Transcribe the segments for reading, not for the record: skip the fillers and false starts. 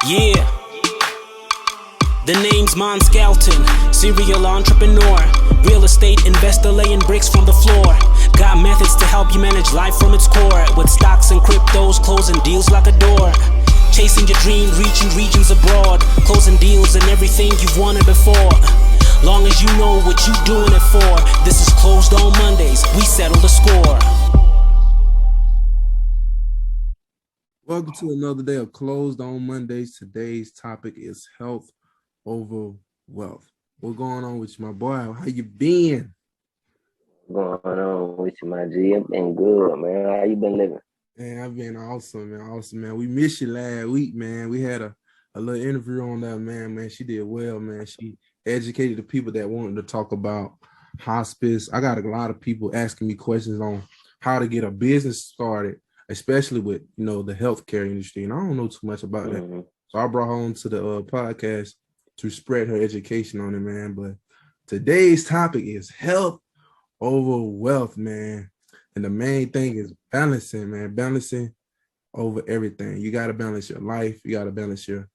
Yeah, the name's Mon Skelton, serial entrepreneur, real estate investor laying bricks from the floor. Got methods to help you manage life from its core, with stocks and cryptos, closing deals like a door. Chasing your dream, reaching regions abroad, closing deals and everything you've wanted before. Long as you know what you doing it for. This is Closed on Mondays, we settle the score. Welcome to another day of Closed on Mondays. Today's topic is health over wealth. What's going on with you, my boy? How you been? Going on with you, my G? I've been good, man. How you been living? Man, I've been awesome, man. Awesome, man. We missed you last week, man. We had a little interview on that, man. Man, she did well, man. She educated the people that wanted to talk about hospice. I got a lot of people asking me questions on how to get a business started, especially with, the healthcare industry. And I don't know too much about that. So I brought her on to the podcast to spread her education on it, man. But today's topic is health over wealth, man. And the main thing is balancing, man. Balancing over everything. You got to balance your life. You got to balance your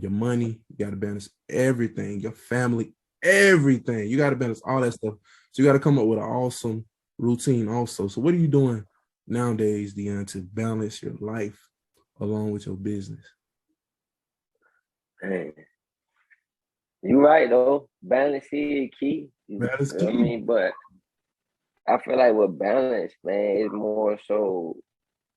money. You got to balance everything, your family, everything. You got to balance all that stuff. So you got to come up with an awesome routine also. So what are you doing nowadays, Deion, to balance your life along with your business? Man, you right though. Balance is key. Balance You know what I mean? But I feel like with balance, man, it's more so,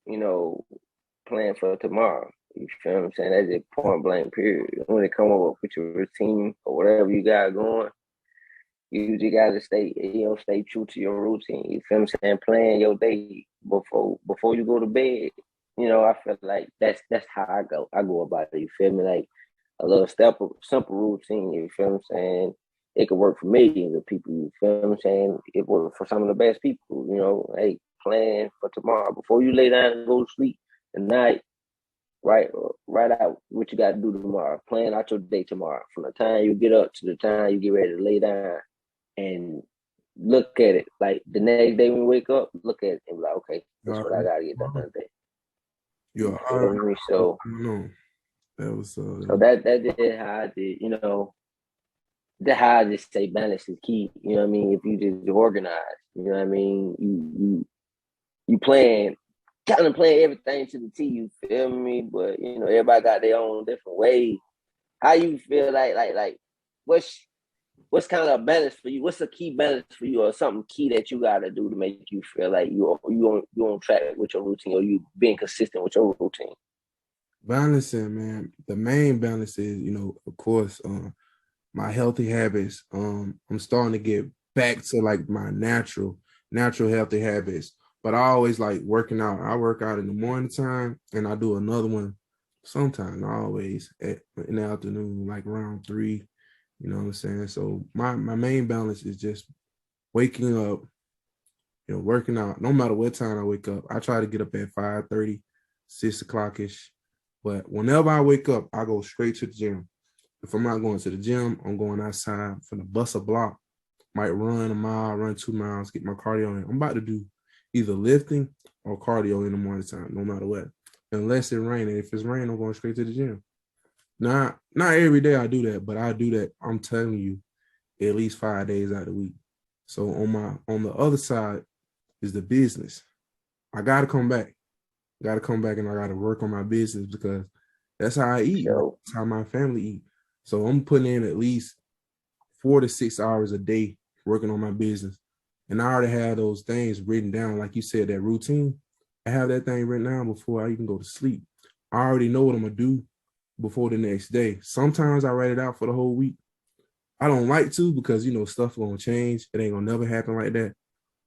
plan for tomorrow. You feel what I'm saying? That's just point blank period. When it come up with your routine or whatever you got going, you just gotta stay true to your routine. You feel what I'm saying? Plan your day before you go to bed. I feel like that's how I go about it. You feel me? Like a little simple routine. You feel what I'm saying? It could work for millions of people. You feel what I'm saying? It worked for some of the best people. Hey, plan for tomorrow before you lay down and go to sleep tonight. Write out what you got to do tomorrow. Plan out your day tomorrow, from the time you get up to the time you get ready to lay down, and look at it like the next day when you wake up. Look at it and be like, okay, that's what I got to get done today. You feel me? So that was so that is how I did. That's how I just say balance is key. You know what I mean? If you just organize, you know what I mean? You plan everything to the T, you feel me? But everybody got their own different ways. How you feel like what's kind of a balance for you? What's a key balance for you, or something key that you gotta do to make you feel like you on track with your routine, or you being consistent with your routine? balancing, man. The main balance is, of course, my healthy habits. I'm starting to get back to like my natural healthy habits. But I always like working out. I work out in the morning time, and I do another one sometimes, always in the afternoon, like around 3. You know what I'm saying? So my main balance is just waking up, working out. No matter what time I wake up, I try to get up at 5:30, 6 o'clock-ish. But whenever I wake up, I go straight to the gym. If I'm not going to the gym, I'm going outside for the bus a block. Might run a mile, run 2 miles, get my cardio in. I'm about to do either lifting or cardio in the morning time, no matter what. Unless it's raining. If it's raining, I'm going straight to the gym. Not every day I do that, but I do that, I'm telling you, at least 5 days out of the week. So on the other side is the business. I gotta come back. And I gotta work on my business, because that's how I eat. That's how my family eat. So I'm putting in at least 4 to 6 hours a day working on my business. And I already have those things written down. Like you said, that routine, I have that thing written down before I even go to sleep. I already know what I'm going to do before the next day. Sometimes I write it out for the whole week. I don't like to, because, stuff going to change. It ain't going to never happen like that.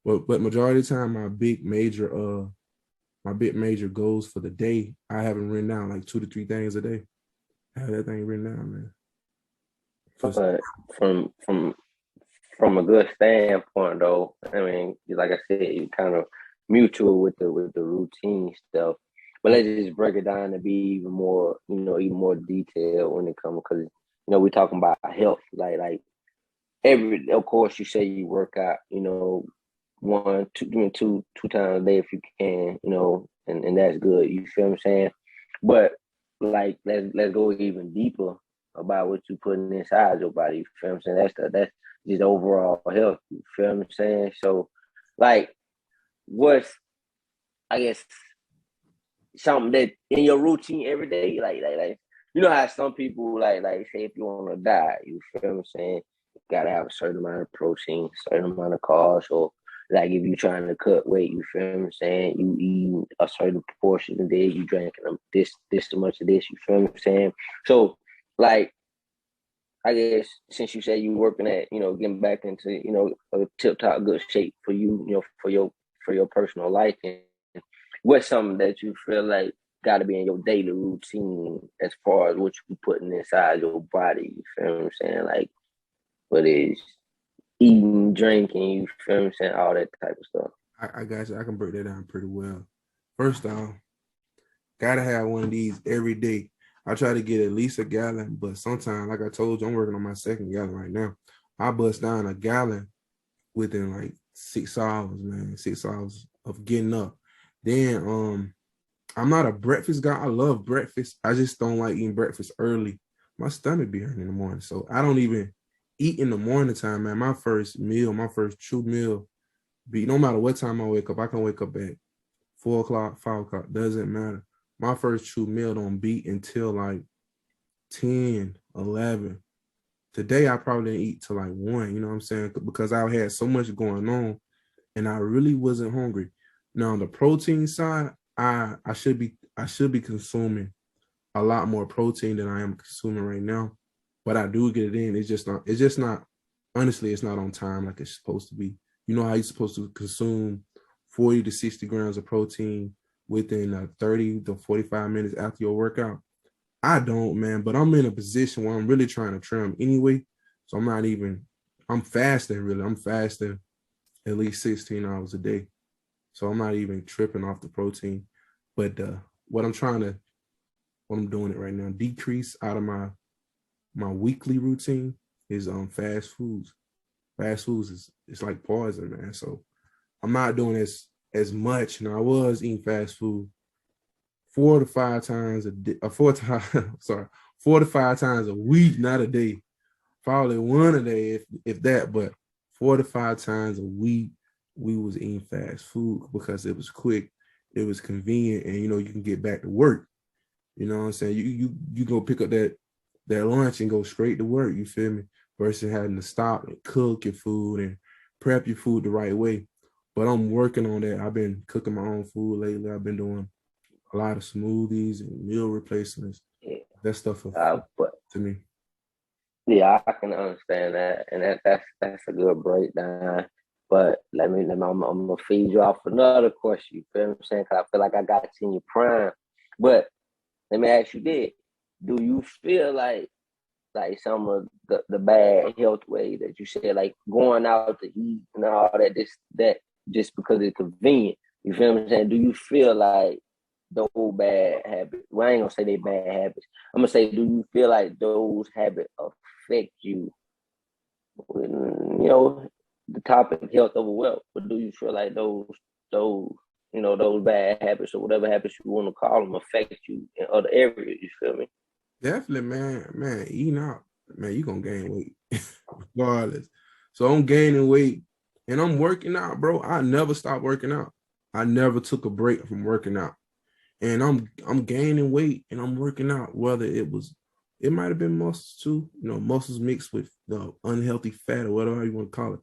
But majority of the time, my big major goals for the day, I have them written down, like 2 to 3 things a day. I have that thing written down, man. But from a good standpoint, though, I mean, like I said, you kind of mutual with the routine stuff. But let's just break it down to be even more detailed when it comes, because we're talking about health. Like of course, you say you work out, 2 times a day if you can, and that's good. You feel what I'm saying? But like let's go even deeper about what you putting inside your body. You feel what I'm saying? That's just overall health. You feel what I'm saying? So, like, what's I guess something that in your routine every day, like you know how some people like say if you want to die, you feel what I'm saying? You gotta have a certain amount of protein, certain amount of carbs, or like if you're trying to cut weight, you feel what I'm saying? You eat a certain portion a day, you drinking this much of this, you feel what I'm saying? So like I guess since you say you working at, getting back into, a tip top good shape for you, for your personal life, and what's something that you feel like got to be in your daily routine as far as what you putting inside your body, you feel what I'm saying? Like what is eating, drinking, you feel what I'm saying? All that type of stuff. I got you. I can break that down pretty well. First off, gotta have one of these every day. I try to get at least a gallon, but sometimes, like I told you, I'm working on my second gallon right now. I bust down a gallon within like 6 hours, man. 6 hours of getting up. Then I'm not a breakfast guy. I love breakfast. I just don't like eating breakfast early. My stomach be hurting in the morning. So I don't even eat in the morning time, man. My first true meal be no matter what time I wake up. I can wake up at 4 o'clock, 5 o'clock, doesn't matter. My first true meal don't be until like 10, 11. Today, I probably didn't eat till like 1, you know what I'm saying? Because I had so much going on and I really wasn't hungry. Now, on the protein side, I should be consuming a lot more protein than I am consuming right now. But I do get it in. It's just not, honestly, it's not on time like it's supposed to be. You know how you're supposed to consume 40 to 60 grams of protein within 30 to 45 minutes after your workout? I don't, man, but I'm in a position where I'm really trying to trim anyway. So I'm fasting really. I'm fasting at least 16 hours a day. So I'm not even tripping off the protein. But what I'm doing it right now, decrease out of my weekly routine is fast foods. Fast foods it's like poison, man. So I'm not doing as much. Now I was eating fast food 4 to 5 times a day, 4 to 5 times a week, not a day. Probably one a day, if that, but 4 to 5 times a week, we was eating fast food because it was quick, it was convenient, and you can get back to work. You know what I'm saying? You go pick up that lunch and go straight to work, you feel me? Versus having to stop and cook your food and prep your food the right way. But I'm working on that. I've been cooking my own food lately. I've been doing a lot of smoothies and meal replacements. Yeah. That stuff to me. Yeah, I can understand that, and that's a good breakdown. But I'm gonna feed you off another question. You feel what I'm saying? Because I feel like I got you in your prime. But let me ask you this: do you feel like some of the bad health way that you said, like going out to eat and all that just because it's convenient? You feel what I'm saying? Do you feel like those bad habits? Well, I ain't gonna say they bad habits. I'm gonna say, do you feel like those habits affect you? The topic of health over wealth, but do you feel like those bad habits or whatever habits you want to call them affect you in other areas? You feel me? Definitely, man. Eating out, man, you gonna gain weight regardless. So I'm gaining weight and I'm working out, bro. I never stopped working out. I never took a break from working out. And I'm gaining weight and I'm working out, whether it might have been muscles too, muscles mixed with the unhealthy fat or whatever you want to call it.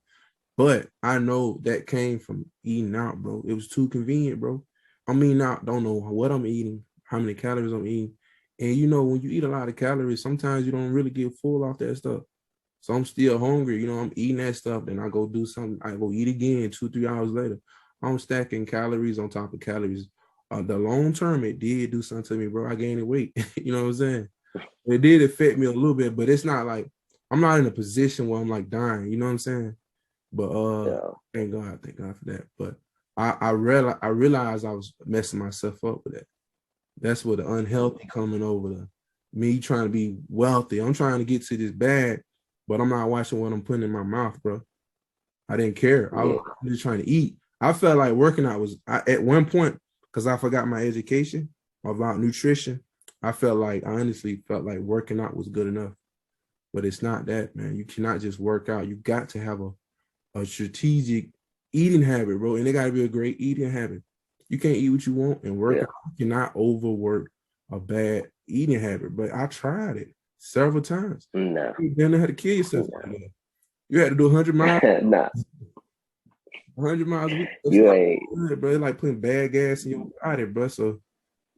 But I know that came from eating out, bro. It was too convenient, bro. I'm eating out, don't know what I'm eating, how many calories I'm eating. And when you eat a lot of calories, sometimes you don't really get full off that stuff. So I'm still hungry, I'm eating that stuff. Then I go do something, I go eat again 2-3 hours later. I'm stacking calories on top of calories. The long term, it did do something to me, bro. I gained weight. You know what I'm saying? It did affect me a little bit, but it's not like I'm not in a position where I'm like dying. You know what I'm saying? But thank God for that. But I realized I was messing myself up with that. That's where the unhealthy coming over to me trying to be wealthy. I'm trying to get to this bag, but I'm not watching what I'm putting in my mouth, bro. I didn't care. I was just trying to eat. I felt like working out was at one point, because I forgot my education about nutrition. I honestly felt like working out was good enough, but it's not that, man. You cannot just work out. You got to have a strategic eating habit, bro. And it got to be a great eating habit. You can't eat what you want and work out. You cannot overwork a bad eating habit. But I tried it several times. No. You didn't know how to kill yourself. You had to do 100 miles. Nah. 100 miles a week. You ain't. Good, bro. It's like putting bad gas in your body, bro. So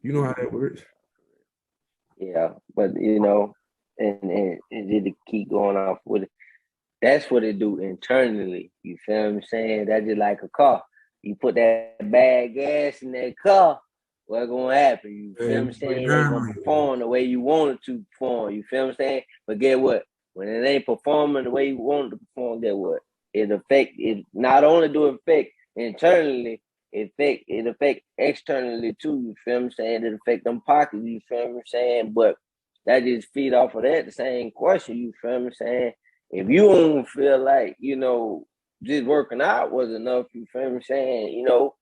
you know how that works. Yeah, but you know, and to keep going off with it, that's what it do internally. You feel what I'm saying? That's just like a car. You put that bad gas in that car, what's gonna happen? You feel what I'm saying? It ain't gonna perform the way you want it to perform. You feel what I'm saying? But get what? When it ain't performing the way you want it to perform, get what? It not only do it affect internally, it affect externally too. You feel what I'm saying? It affect them pockets. You feel what I'm saying? But that just feed off of that. The same question. You feel what I'm saying? If you don't feel like, you know, just working out was enough, you feel what I'm saying? You know,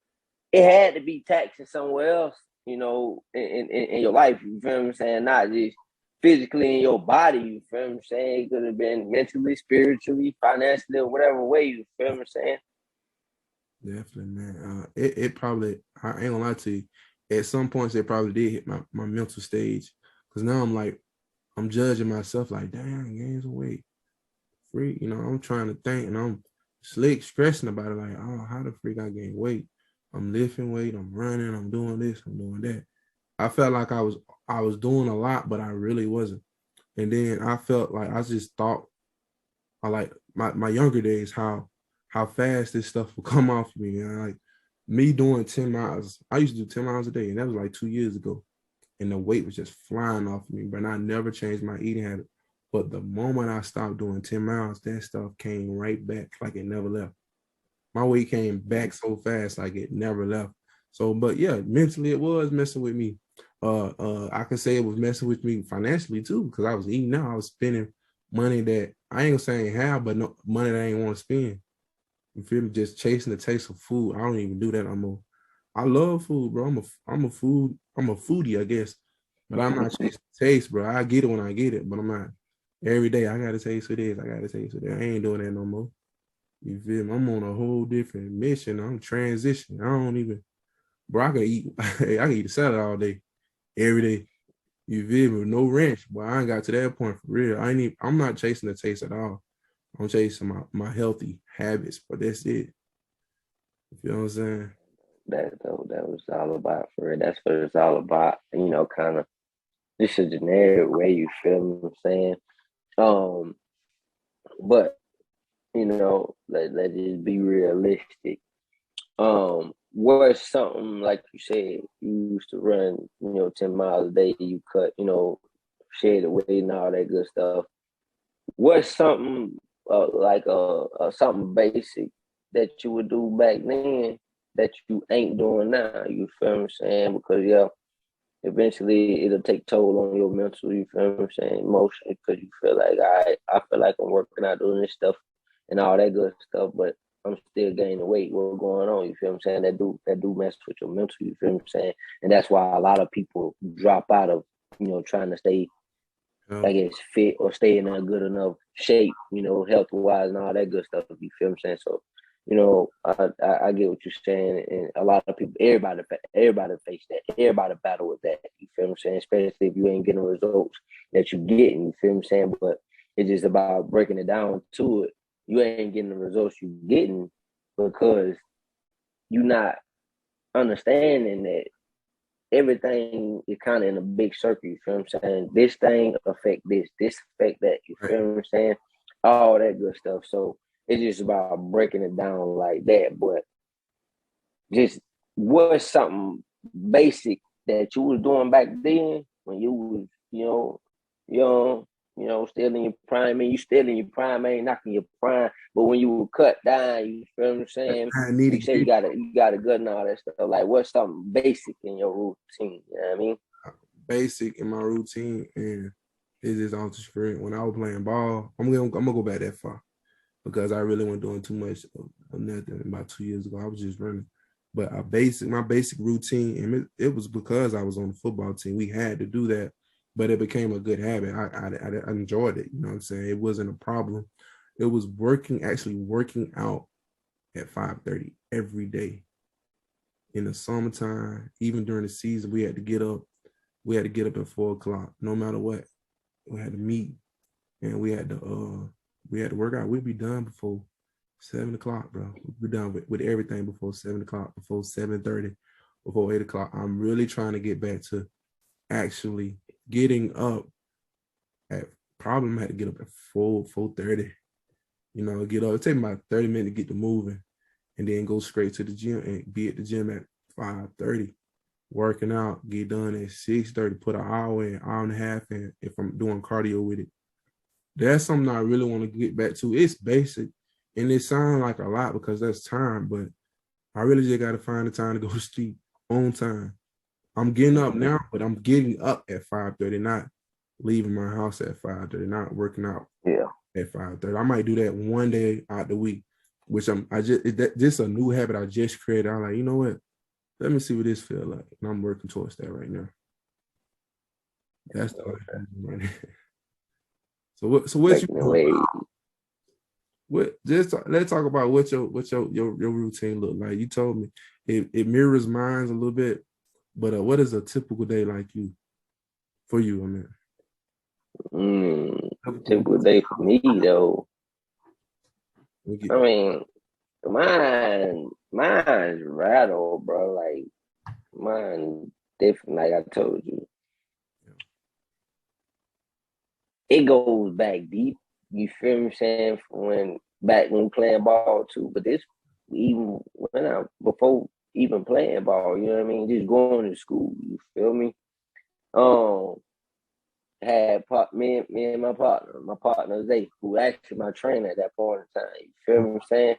it had to be taxing somewhere else, you know, in your life. You feel what I'm saying? Not just physically in your body. You feel what I'm saying? It could have been mentally, spiritually, financially, or whatever way. You feel what I'm saying? Definitely, man. It probably, I ain't gonna lie to you, at some points it probably did hit my mental stage, because now I'm judging myself like, damn, I gained some weight. Freak, you know, I'm trying to think and I'm stressing about it, like, oh, how the freak I gain weight? I'm lifting weight, I'm running, I'm doing this, I'm doing that. I felt like I was doing a lot, but I really wasn't. And then I felt like I just thought, I like my younger days, how fast this stuff will come off me. You know? Like me doing 10 miles. I used to do 10 miles a day, and that was like 2 years ago. And the weight was just flying off of me, but I never changed my eating habit. But the moment I stopped doing 10 miles, that stuff came right back like it never left. My weight came back so fast, like it never left. So, but yeah, mentally it was messing with me. I could say it was messing with me financially too, because I was eating out. I was spending money that I ain't gonna say I ain't have, but no money that I ain't want to spend. You feel me? Just chasing the taste of food. I don't even do that no more. I love food, bro. I'm a foodie, I guess. But I'm not chasing the taste, bro. I get it when I get it, but I'm not every day. I gotta taste for this. I gotta taste for that. I ain't doing that no more. You feel me? I'm on a whole different mission. I'm transitioning. I don't even, bro. I can eat a salad all day, every day. You feel me? With no ranch. But I ain't got to that point for real. I'm not chasing the taste at all. I'm chasing my healthy habits, but that's it. You feel what I'm saying? That was all about for it. That's what it's all about. You know, kind of just a generic way. You feel what I'm saying? But you know, let just be realistic. What's something like you said, you used to run, you know, 10 miles a day, you cut, you know, shed the weight and all that good stuff. What's something something basic that you would do back then that you ain't doing now? You feel what I'm saying? Because yeah, eventually it'll take toll on your mental, you feel what I'm saying, emotionally, because you feel like I feel like I'm working out doing this stuff and all that good stuff, but I'm still gaining weight. What's going on? You feel what I'm saying? That do mess with your mental, you feel what I'm saying? And that's why a lot of people drop out of, you know, trying to stay, I guess, fit or stay in a good enough shape, you know, health wise and all that good stuff. You feel what I'm saying? So, you know, I get what you're saying, and a lot of people, everybody face that, everybody battle with that. You feel what I'm saying? Especially if you ain't getting the results that you getting. You feel what I'm saying? But it's just about breaking it down to it. You ain't getting the results you getting because you're not understanding that everything is kind of in a big circle. You feel what I'm saying? This thing affect this affect that. You feel what I'm saying? All that good stuff. So it's just about breaking it down like that. But just what's something basic that you was doing back then when you was, you know, young, you know, still in your prime. I mean, you still in your prime, ain't knocking your prime. But when you were cut down, you feel what I'm saying? You say you got a gut and all that stuff. Like, what's something basic in your routine? You know what I mean? Basic in my routine, and it's just off the screen. When I was playing ball, I'm gonna go back that far because I really wasn't doing too much of nothing about 2 years ago. I was just running. But my basic routine, and it was because I was on the football team. We had to do that, but it became a good habit. I enjoyed it. You know what I'm saying? It wasn't a problem. It was working out at 5:30 every day. In the summertime, even during the season, we had to get up. We had to get up at 4:00, no matter what. We had to meet, and we had to work out. We'd be done before 7:00, bro. We'd be done with everything before 7:00, before 7:30, before 8:00. I'm really trying to get back to actually getting up at probably I had to get up at 4:30. You know, get up. It take me about 30 minutes to get to moving, and then go straight to the gym and be at the gym at 5:30. Working out, get done at 6:30, put an hour and a half in if I'm doing cardio with it. That's something I really want to get back to. It's basic, and it sounds like a lot because that's time, but I really just got to find the time to go to sleep on time. I'm getting up now, but I'm getting up at 5:30, not leaving my house at 5:30, not working out at 5:30. I might do that one day out the week, which this a new habit I just created. I'm like, you know what? Let me see what this feel like. And I'm working towards that right now. That's the right now. So what let's talk about what your routine look like. You told me it mirrors mine a little bit, but what is a typical day like for you? I mean, typical day for me though. I mean, mine's rattle, bro. Like mine different. Like I told you, it goes back deep. You feel me saying? From when playing ball too. But this even before even playing ball, you know what I mean? Just going to school. You feel me? Had me and my partner Zay, who actually my trainer at that point in time. You feel me saying?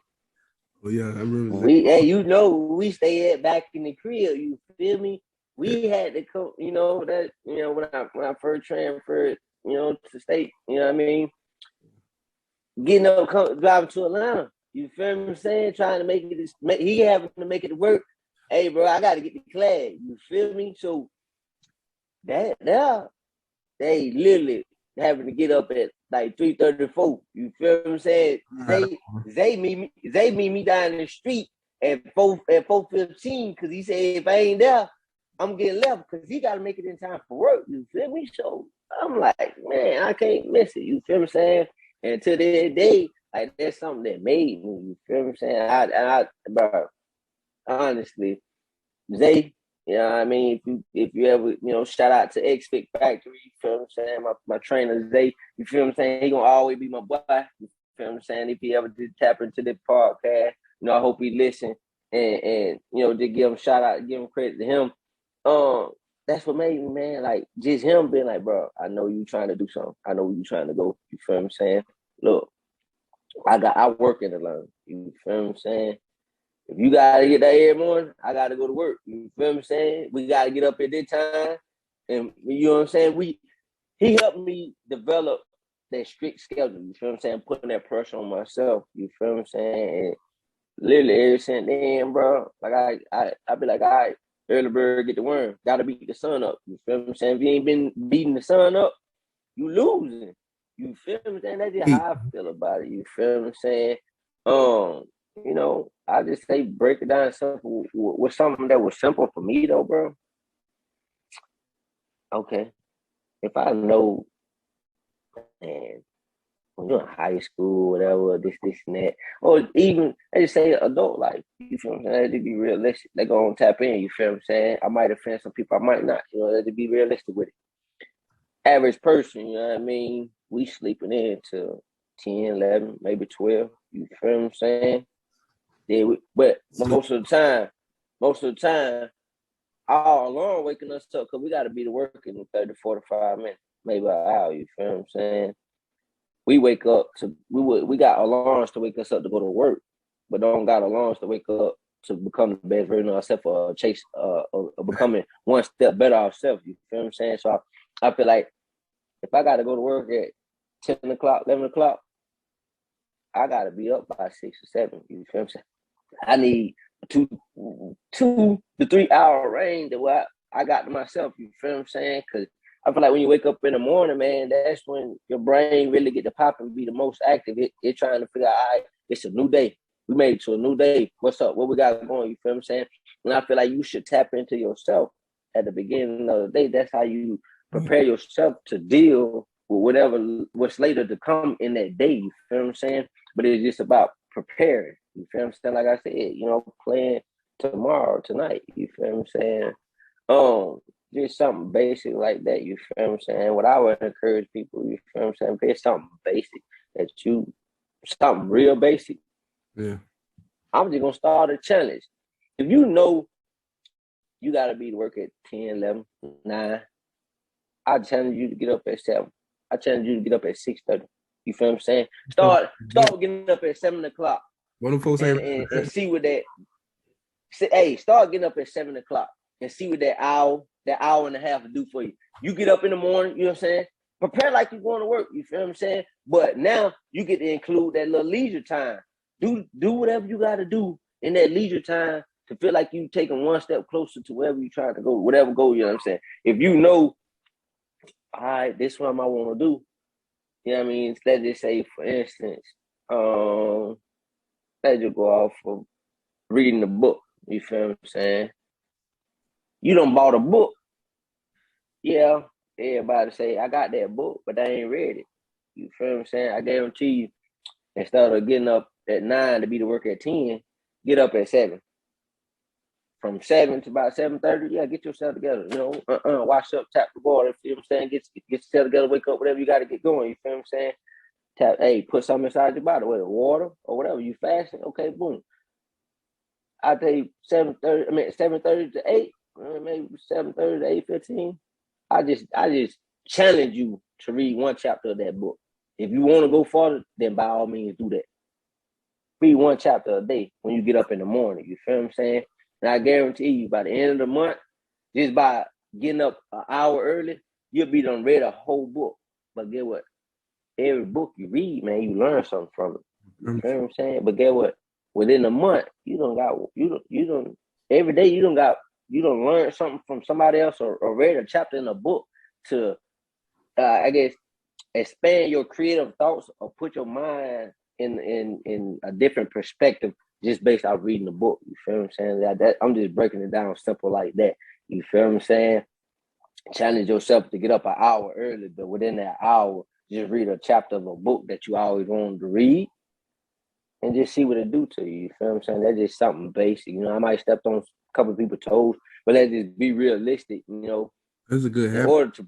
Oh yeah, I remember. We stay back in the crib. You feel me? We had to come. You know that. You know when I first transferred. You know to state. You know what I mean? Getting up, driving to Atlanta. You feel me saying? Trying to make it. He having to make it work. Hey, bro, I got to get to class. You feel me? So they literally having to get up at like 3:34. You feel what I'm saying? Zay meet me down in the street at 4:15 because he said if I ain't there, I'm getting left because he got to make it in time for work. You feel me? So I'm like, man, I can't miss it. You feel what I'm saying? And to this day, like that's something that made me. You feel what I'm saying? Bro, honestly, Zay. You know what I mean? If you ever, you know, shout out to X Fit Factory, you feel what I'm saying? My trainer Zay, you feel what I'm saying? He gonna always be my boy. You feel what I'm saying? If he ever did tap into this podcast, you know, I hope he listen and you know, just give him shout out, give him credit to him. That's what made me, man, like just him being like, bro, I know you trying to do something. I know where you trying to go. You feel what I'm saying? Look, I work in the learn. You feel what I'm saying? If you gotta get that every morning, I gotta go to work. You feel what I'm saying? We gotta get up at this time. And you know what I'm saying? He helped me develop that strict schedule. You feel what I'm saying? Putting that pressure on myself. You feel what I'm saying? And literally ever since then, bro, like I be like, all right, early bird get the worm. Gotta beat the sun up. You feel what I'm saying? If you ain't been beating the sun up, you losing. You feel what I'm saying? That's just how I feel about it. You feel what I'm saying? You know, I just say break it down simple with something that was simple for me though, bro. Okay. If I know, man, when you're in high school, whatever, this and that, or even they just say adult life, you feel what I'm saying? They be realistic. They go on tap in, you feel what I'm saying? I might offend some people, I might not, you know, they be realistic with it. Average person, you know what I mean? We sleeping in till 10, 11, maybe 12, you feel what I'm saying? Yeah, but most of the time, our alarm waking us up because we got to be to work in 30, 45 minutes, maybe an hour. You feel what I'm saying? We wake up we got alarms to wake us up to go to work, but don't got alarms to wake up to become the best version of ourselves or chase becoming one step better ourselves. You feel what I'm saying? So I feel like if I got to go to work at 10 o'clock, 11 o'clock, I got to be up by 6 or 7. You feel what I'm saying? I need 2 to 3 hour range that what I got to myself. You feel what I'm saying? Because I feel like when you wake up in the morning, man, that's when your brain really get to pop and be the most active. It trying to figure out, all right, it's a new day. We made it to a new day. What's up? What we got going? You feel what I'm saying? And I feel like you should tap into yourself at the beginning of the day. That's how you prepare yourself to deal with what's later to come in that day. You feel what I'm saying? But it's just about preparing. You feel what I'm saying? Like I said, playing tomorrow, tonight. You feel what I'm saying? Just something basic like that. You feel what I'm saying? What I would encourage people, you feel what I'm saying? Pick something basic something real basic. Yeah. I'm just gonna start a challenge. If you know you gotta be to work at 10, 11, 9, I challenge you to get up at 7. I challenge you to get up at 6:30. You feel what I'm saying? Start getting up at 7 o'clock. What do folks say? And see what that. Hey, start getting up at 7 o'clock and see what that hour and a half will do for you. You get up in the morning, you know what I'm saying? Prepare like you're going to work, you feel what I'm saying? But now you get to include that little leisure time. Do whatever you got to do in that leisure time to feel like you taking one step closer to wherever you're trying to go, whatever goal, you know what I'm saying? If you know, all right, this is what I want to do, you know what I mean? Let's just say, for instance, let's just go off of reading the book, you feel what I'm saying? You done bought a book. Yeah, everybody say, I got that book, but I ain't read it. You feel what I'm saying? I guarantee you, instead of getting up at 9 to be to work at 10, get up at 7. From 7 to about 7:30, yeah, get yourself together. Wash up, tap the water. You know what I'm saying? Get yourself together, wake up, whatever you got to get going. You feel what I'm saying? Put something inside your body, whether water or whatever. You fasting? Okay, boom. I tell you 7:30 to 8, maybe 7:30 to 8:15. I just challenge you to read one chapter of that book. If you want to go farther, then by all means do that. Read one chapter a day when you get up in the morning. You feel what I'm saying? And I guarantee you, by the end of the month, just by getting up an hour early, you'll be done read a whole book. But get what? Every book you read, man, you learn something from it. You feel what I'm saying? But get what? Within a month, you don't every day you don't learn something from somebody else or read a chapter in a book to I guess expand your creative thoughts or put your mind in a different perspective just based off reading the book. You feel what I'm saying? That I'm just breaking it down simple like that. You feel what I'm saying? Challenge yourself to get up an hour early, but within that hour, just read a chapter of a book that you always wanted to read and just see what it do to you. You feel what I'm saying? That's just something basic. I might step on a couple of people's toes, but let's just be realistic, That's a good habit. In order to,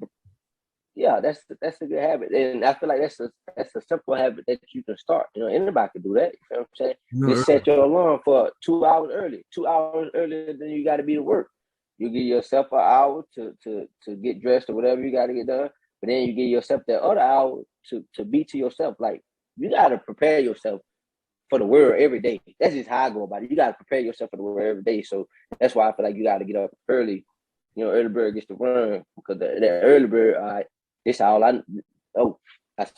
yeah, that's a good habit. And I feel like that's a simple habit that you can start. Anybody can do that. You feel what I'm saying? Just set your alarm for 2 hours early. 2 hours earlier than you got to be to work. You give yourself an hour to get dressed or whatever you got to get done. But then you give yourself that other hour to be to yourself. Like, you got to prepare yourself for the world every day. That's just how I go about it. You got to prepare yourself for the world every day. So that's why I feel like you got to get up early. Early bird gets the worm, because that early bird, all right, this all I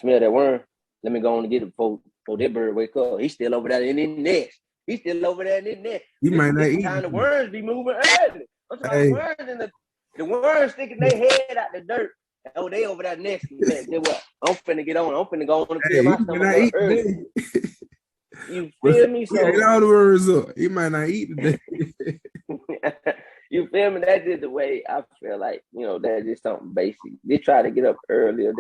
smell that worm. Let me go on and get it before that bird wake up. He's still over there in his nest. You might not eat. Time the worms be moving early. I'm talking about the worms the worms sticking their head out the dirt. Oh, they over there nesting. Man, what? I'm finna get on. I'm finna go on and fill my stomach up early. You feel me? So get all the words up. He might not eat today. You feel me? That's just the way I feel like, that's just something basic. They try to get up earlier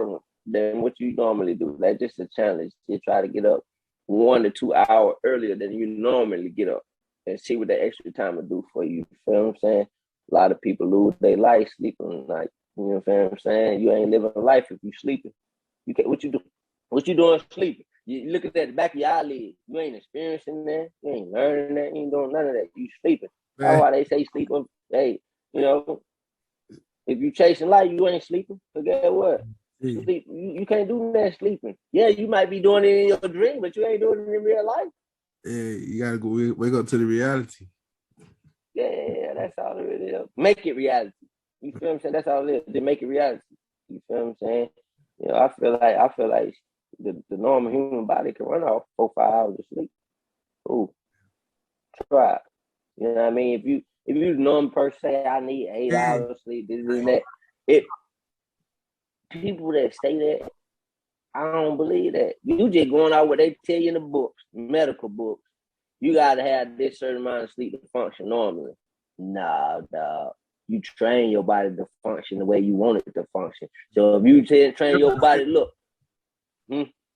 than what you normally do. That's just a challenge. They try to get up 1 to 2 hours earlier than you normally get up and see what that extra time will do for you. You feel what I'm saying? A lot of people lose their life sleeping. Like, you know what I'm saying? You ain't living a life if you sleeping. You can't. What you do? What you doing sleeping? You look at that the back of your eyelid. You ain't experiencing that. You ain't learning that. You ain't doing none of that. You sleeping. That's why they say sleeping. Hey, if you chasing life, you ain't sleeping. But guess what? Sleep, you can't do that sleeping. Yeah, you might be doing it in your dream, but you ain't doing it in real life. Yeah, you gotta go wake up to the reality. Yeah, that's all it is. Make it reality. You feel what I'm saying? That's all it is. To make it reality. You feel what I'm saying? I feel like the normal human body can run off 4 or 5 hours of sleep. Ooh, try it. You know what I mean? If you numb per se, I need 8 hours sleep, this and that. It people that say that, I don't believe that. You just going out what they tell you in the books, medical books. You gotta have this certain amount of sleep to function normally. Nah, dog. You train your body to function the way you want it to function. So if you train your body, look.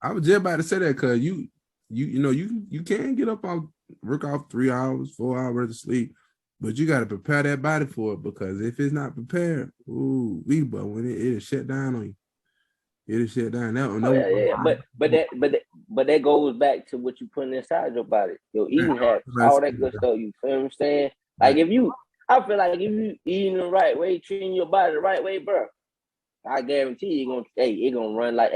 I was just about to say that because you can get up on work off 3 hours, 4 hours of sleep, but you got to prepare that body for it, because if it's not prepared, but when it'll shut down on you. It'll shut down. But that goes back to what you putting inside your body, your eating habits, all that good stuff. You feel what I'm saying? Like I feel like if you eating the right way, treating your body the right way, bro, I guarantee you it's gonna run like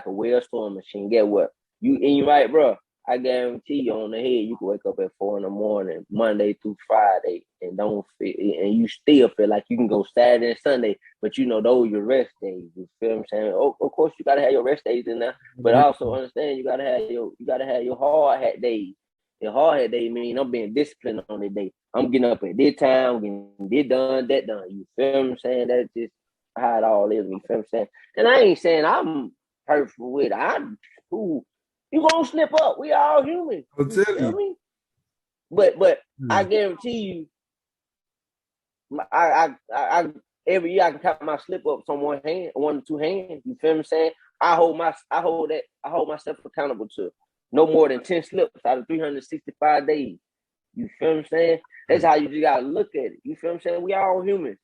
a well-storm machine. Get what? You eating right, bro. I guarantee you on the head, you can wake up at 4 a.m, Monday through Friday, and and you still feel like you can go Saturday and Sunday, but you know those are your rest days. You feel what I'm saying? Oh, of course you gotta have your rest days in there, but also understand you gotta have your hard hat days. Your hard hat day mean I'm being disciplined on the day. I'm getting up at this time, I'm getting this done, that done. You feel what I'm saying? That's just how it all is. You feel what I'm saying? And I ain't saying I'm perfect with it. I'm cool. You gonna slip up. We all human. I'll tell you. Me? But I guarantee you, I every year I can count my slip ups on one or two hands. You feel what I'm saying? I hold myself accountable to no more than 10 slips out of 365 days. You feel what I'm saying? That's how you just gotta look at it. You feel what I'm saying? We all humans,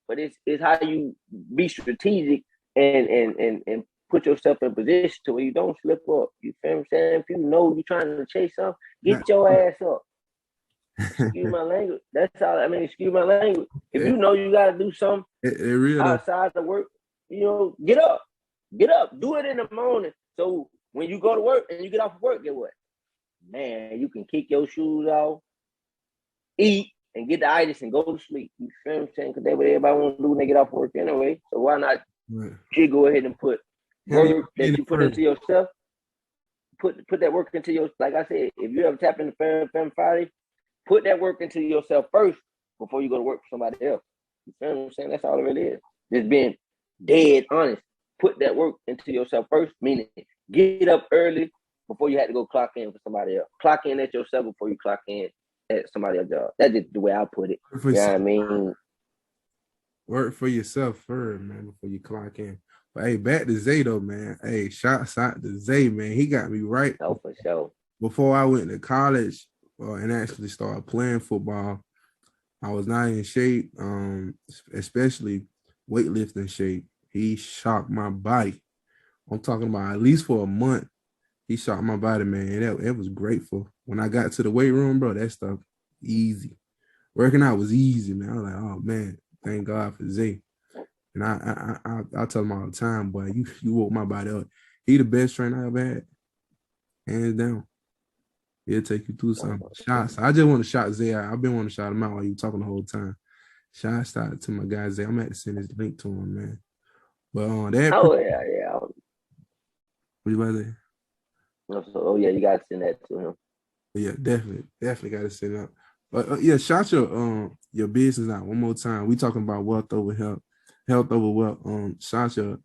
but it's how you be strategic and put yourself in position to where you don't slip up. You feel what I'm saying? If you know you're trying to chase something, get your ass up. Excuse my language. That's all. I mean, excuse my language. If you know you got to do something outside the work, get up. Get up. Do it in the morning. So when you go to work and you get off of work, get what? Man, you can kick your shoes off, eat, and get the itis and go to sleep. You feel what I'm saying? Because that's what everybody want to do when they get off work anyway. So why not you go ahead and put work that you put into yourself, put that work into your, like I said, if you ever tap into Fam Friday, put that work into yourself first before you go to work for somebody else. You feel what I'm saying? That's all it really is. Just being dead honest. Put that work into yourself first, meaning get up early before you had to go clock in for somebody else. Clock in at yourself before you clock in at somebody else's job. That's just the way I put it. You know what I mean? Work for yourself first, man, before you clock in. But hey, back to Zay though, man. Hey, shouts out to Zay, man. He got me right. Oh, for sure. Before I went to college and actually started playing football, I was not in shape, especially weightlifting shape. He shocked my body. I'm talking about at least for a month. He shocked my body, man. It was grateful. When I got to the weight room, bro, that stuff easy. Working out was easy, man. I was like, oh man, thank God for Zay. And I tell him all the time, boy, you woke my body up. He the best trainer I ever had, hands down. He'll take you through some shots. I just want to shout Zay out. I've been wanting to shout him out while you talking the whole time. Shout out to my guy Zay. I'm going to send his link to him, man. But yeah. What you about to say? Oh yeah, you got to send that to him. Yeah, definitely got to send it up. But yeah, shout your business out one more time. We talking about wealth over health over wealth. Shout your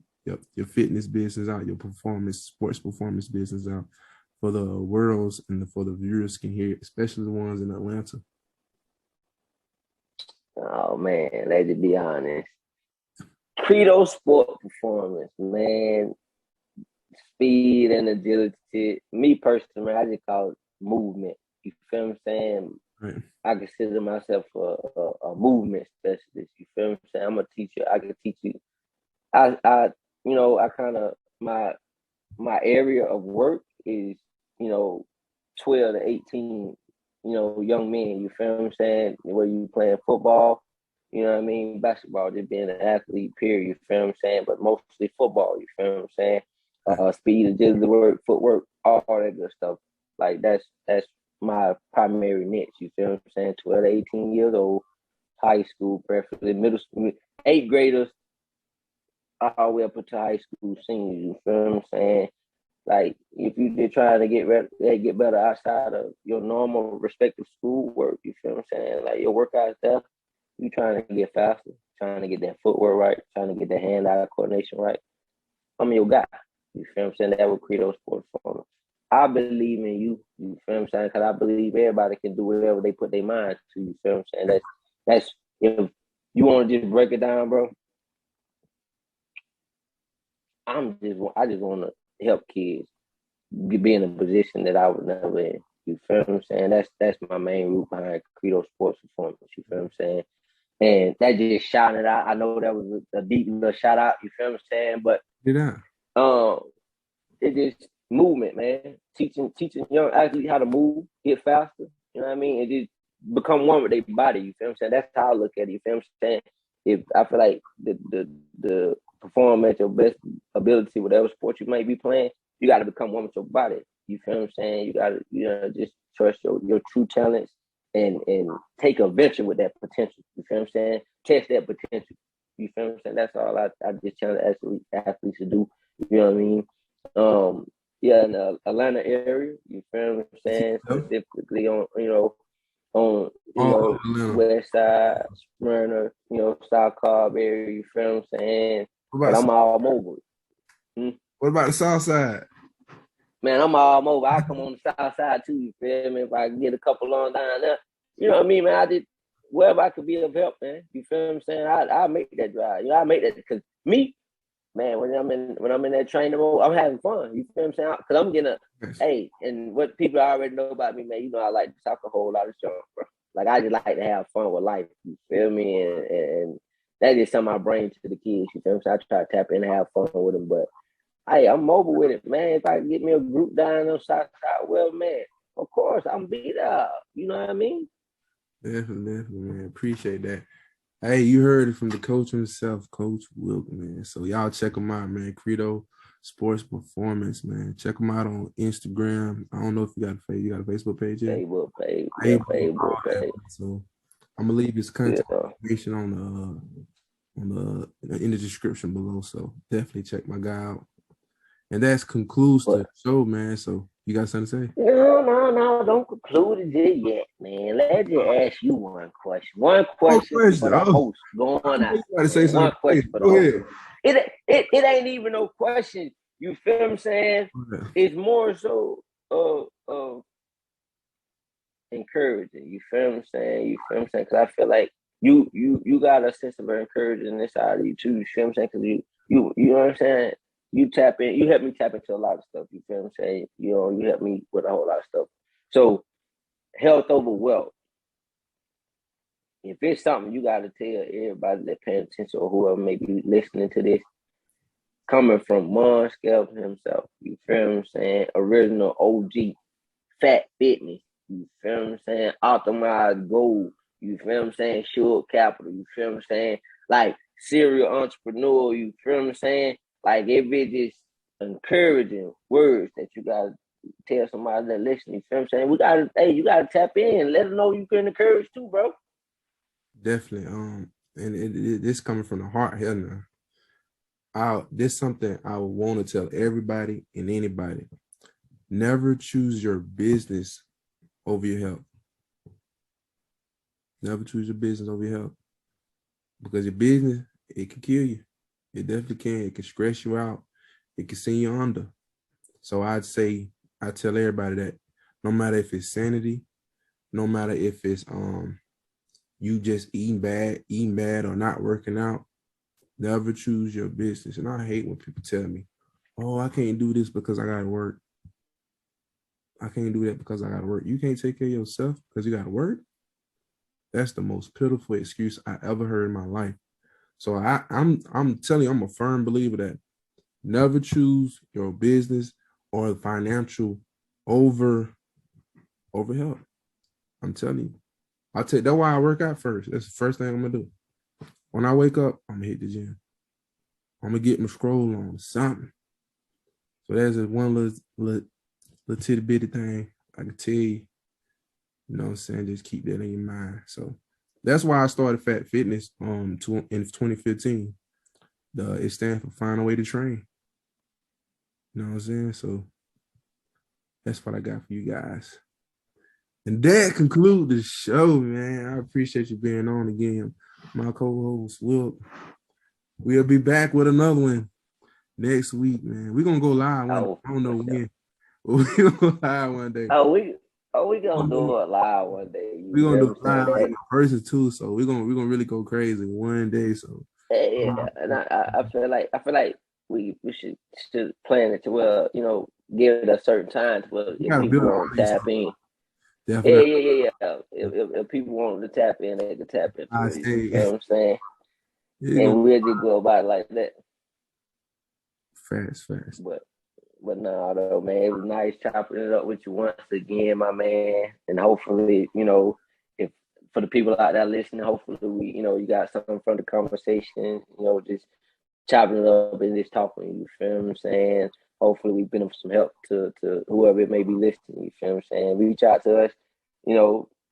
fitness business out, your sports performance business out for the worlds and for the viewers can hear it, especially the ones in Atlanta. Oh man, let's be honest. Credo sport performance, man. Speed and agility. Me personally, I just call it movement. You feel what I'm saying? Right. I consider myself a movement specialist. You feel what I'm saying? I'm a teacher. I can teach you. I kind of my area of work is 12 to 18. Young men. You feel what I'm saying? Where you playing football. You know what I mean? Basketball, just being an athlete, period. You feel what I'm saying? But mostly football. You feel what I'm saying? Speed, agility work, footwork, all that good stuff. Like that's my primary niche. You feel what I'm saying? 12 to 18 years old, high school, preferably middle school, 8th graders, all the way up to high school seniors. You feel what I'm saying? Like if you just trying to get better outside of your normal respective school work, you feel what I'm saying? Like your workout stuff, you trying to get faster, trying to get that footwork right, trying to get that hand-eye coordination right. I'm your guy. You feel what I'm saying? That would create those sports performance. I believe in you. You feel what I'm saying? Because I believe everybody can do whatever they put their mind to. You feel what I'm saying? That's if you want to just break it down, bro. I just want to help kids be in a position that I was never in. You feel what I'm saying? That's my main root behind Credo Sports Performance. You feel what I'm saying? And that just shouted out. I know that was a deep little shout out. You feel what I'm saying? But it just movement, man. Teaching young athletes how to move, get faster. You know what I mean? And just become one with their body. You feel what I'm saying? That's how I look at it. You feel what I'm saying? If I feel like the perform at your best ability, whatever sport you might be playing, you got to become one with your body. You feel what I'm saying? You got to just trust your true talents and take a venture with that potential. You feel what I'm saying? Test that potential. You feel what I'm saying? That's all I just challenge athletes to do. You know what I mean? In the Atlanta area, you feel what I'm saying? Specifically on West Side, Smyrna, South Cobb area, you feel what I'm saying? But I'm all mobile. What about the South Side? Man, I'm all mobile. I come on the South Side too, you feel me? If I can get a couple on down there. You know what I mean, man? I did wherever I could be of help, man. You feel what I'm saying? I make that drive. I make that because me, man, when I'm in that training mode, I'm having fun. You feel what I'm saying? Because I'm getting hey, and what people already know about me, man, I like to talk a whole lot of junk, bro. Like I just like to have fun with life. You feel me? And that is something I bring to the kids. You feel me? So I try to tap in and have fun with them. But hey, I'm mobile with it, man. If I can get me a group down on South Side, well, man, of course I'm beat up. You know what I mean? Definitely, man. Appreciate that. Hey, you heard it from the coach himself, Coach Wilk, man. So y'all check him out, man. Credo Sports Performance, man. Check him out on Instagram. I don't know if you got a Facebook page yet. Facebook page. So I'm gonna leave his contact information on the in the description below. So definitely check my guy out. And that concludes the show, man. So you got something to say? No, don't conclude it yet, man. Let's just ask you one question. One question for the host going out. One question for the host. It ain't even no question. You feel what I'm saying? Okay. It's more so encouraging. You feel what I'm saying? Because I feel like you got a sense of encouraging this side of you too. You feel what I'm saying? Because you know what I'm saying? You help me tap into a lot of stuff. You feel what I'm saying? You help me with a whole lot of stuff. So health over wealth. If it's something you got to tell everybody that paying attention or whoever may be listening to this, coming from Mon Skelton himself, you feel what I'm saying? Original OG, Fat Fitness, you feel what I'm saying? Optimized Gold, you feel what I'm saying? Sure Capital, you feel what I'm saying? Like serial entrepreneur, you feel what I'm saying? Like if it's just encouraging words that you gotta tell somebody that listening, you feel what I'm saying? You gotta tap in, let them know you can encourage too, bro. Definitely. And this coming from the heart here now. This is something I would want to tell everybody and anybody. Never choose your business over your health. Never choose your business over your health. Because your business, it can kill you. It definitely can. It can stress you out. It can send you under. So I tell everybody that no matter if it's sanity, no matter if it's you just eating bad or not working out, never choose your business. And I hate when people tell me, oh, I can't do this because I gotta work. I can't do that because I gotta work. You can't take care of yourself because you gotta work? That's the most pitiful excuse I ever heard in my life. So I'm telling you, I'm a firm believer that never choose your business or financial over health. I'm telling you. That's why I work out first. That's the first thing I'm gonna do. When I wake up, I'm gonna hit the gym. I'm gonna get my scroll on something. So there's one little titty bitty thing I can tell you. You know what I'm saying? Just keep that in your mind. So that's why I started Fat Fitness in 2015. It stands for Find a Way to Train. You know what I'm saying? So That's what I got for you guys. And that concludes the show, man. I appreciate you being on again. My co-host, Wilk. We'll be back with another one next week, man. We're gonna go live one day. I don't know when. But we're gonna go live one day. We gonna do it live one day. We're gonna do it live in person too. So we're gonna really go crazy one day. So yeah. And I feel like we should plan it to give it a certain time to where if people want to tap in. Definitely. Yeah. If people want to tap in, they can tap in. You know what I'm saying? And we'll just go about it like that. Fast. But no, though, man, it was nice chopping it up with you once again, my man. And hopefully, if for the people out there listening, hopefully we, you got something from the conversation, just chopping it up and just talking. You feel what I'm saying? Hopefully we've been of some help to whoever it may be listening. You feel what I'm saying? Reach out to us.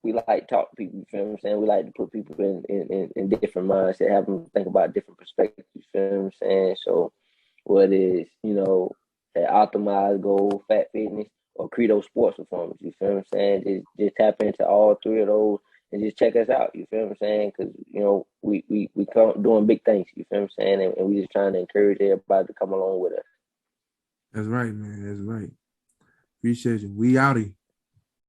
We like to talk to people. You feel what I'm saying? We like to put people in different minds, have them think about different perspectives. You feel what I'm saying? So whether it's that optimized goal, fat fitness, or Credo sports performance, you feel what I'm saying? Just tap into all three of those and just check us out. You feel what I'm saying? Because we come doing big things. You feel what I'm saying? And we just trying to encourage everybody to come along with us. That's right, man. That's right. Appreciate you. We outie.